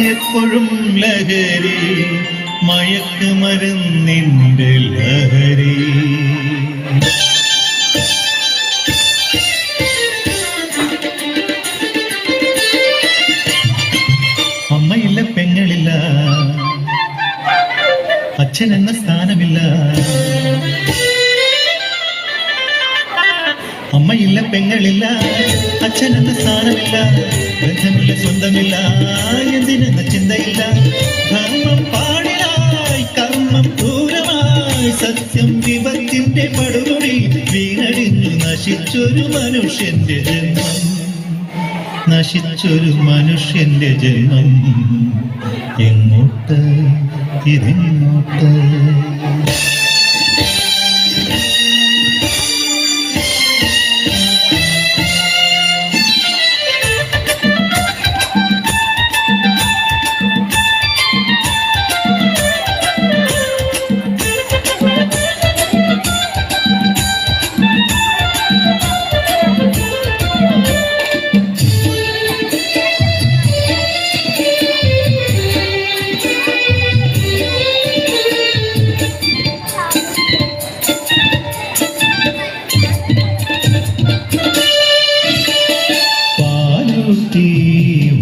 എപ്പോഴും ലഹരി, മയക്കുമരുന്നിന്റെ ലഹരി. അമ്മയില്ല, പെങ്ങളില്ല, അച്ഛൻ എന്ന സ്ഥാനമില്ല. അമ്മയില്ല, പെങ്ങളില്ല, അച്ഛൻ എന്ന സ്ഥാനമില്ല. ബന്ധമില്ല, സ്വന്തമില്ല, എന്തിനെന്ന ചിന്തയില്ല. ധർമ്മം പാടിലായി, കർമ്മം ക്രൂരമായി, സത്യം വിപത്തിന്റെ പടുകുടി വീണടിഞ്ഞു നശിച്ചൊരു മനുഷ്യന്റെ ജന്മം. നശിച്ചൊരു മനുഷ്യന്റെ ജന്മം. എങ്ങോട്ട് ഇതെങ്ങോട്ട്?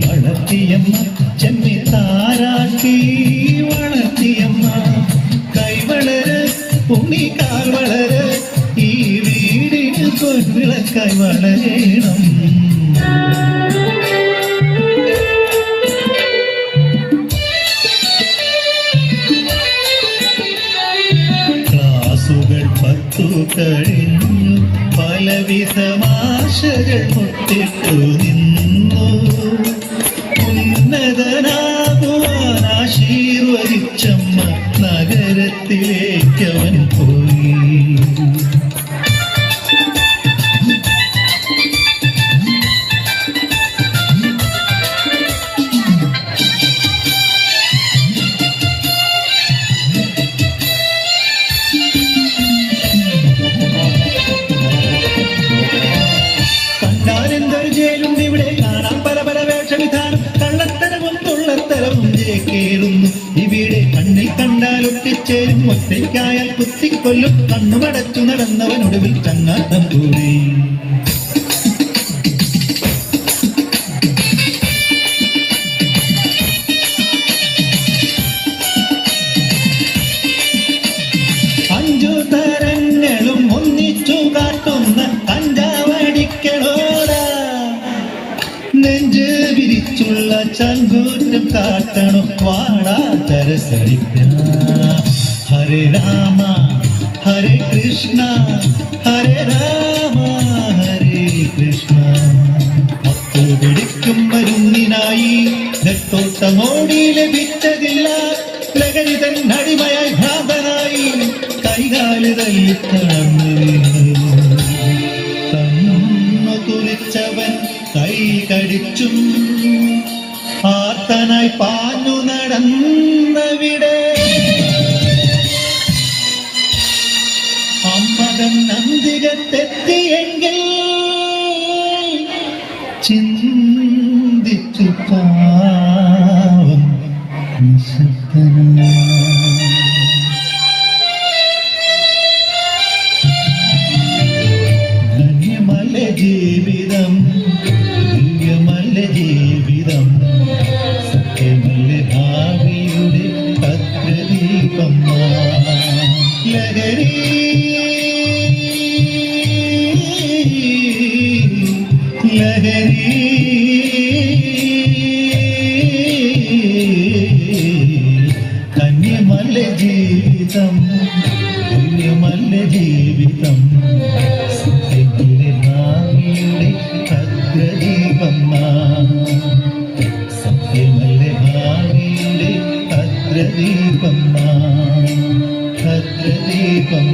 വളർത്തിയമ്മ, ചെമ്മി താരാട്ടി വളർത്തിയമ്മ. കൈവളര്, ഉണ്ണിക്കാൽ വളര്, ഈ വീടിന് പൊൻവിളക്കായി വളരണം. ക്ലാസുകൾ 10 കഴിഞ്ഞു, പലവിധമാശകൾ മുട്ടിട്ടു നിന്നു. ഉന്നതനാകുവാൻ ആശീർവദിച്ചമ്മ, നഗരത്തിലേക്കവൻ പോയി. കണ്ടാലെന്തൊരു ജയിലുണ്ട് ഇവിടെ, കാണാൻ പല പല വേഷവിധാനം. കള്ളത്തരവും തുള്ളത്തരവും കേറുന്നു ഇവിടെ. കണ്ണിൽ കണ്ടാൽ ഒട്ടിച്ചേരും, ഒറ്റയ്ക്കായാൽ കുത്തിക്കൊല്ലും. കണ്ണുമടച്ചു നടന്നവനൊടുവിൽ ചങ്ങാത്തം കൂടി. അഞ്ചു തരങ്ങളും ഒന്നിച്ചു കാട്ടുന്ന കഞ്ചാവടിക്കണോടാ. നെഞ്ച് വിരിച്ചുള്ള ചങ്കൂറ്റം കാട്ടണം, വാടാ തരസടിക്ക. ഹരേ രാമ ഹരേ കൃഷ്ണ, ഹരേ രാമ ഹരേ കൃഷ്ണ. മക്കൾ പിടിക്കും മരുന്നിനായി നെട്ടോട്ടമോടി ലഭിച്ചതില്ല. ലഹരി തൻ അടിമയായി ഭ്രാന്തനായി കൈകാല് തല്ലിത്തളർന്നു വീണു. കണ്ണു തുറിച്ചവൻ കൈ കടിച്ചും ആർത്തനായി പാഞ്ഞു നടന്നവിടെ. അമ്മകൻ നന്ദികത്തെത്തിയെങ്കിൽ ചിന്തിച്ചു പാവം നിശബ്ദനായി. ധന്യമല്ല ജീവിതം, ദിവ്യമല്ല ജീവിതം, സത്യമല്ല ഭാവിയുടെ ഭദ്രദീപം. ലഹരി ലഹരി ധന്യമല്ല ജീവിതം, ദിവ്യമല്ല ജീവിതം, സത്യമല്ല ഭാവിയുടെ ഭദ്രദീപം. സത്യമല്ല ഭാവിയുടെ ഭദ്രദീപം, ഭദ്രദീപം.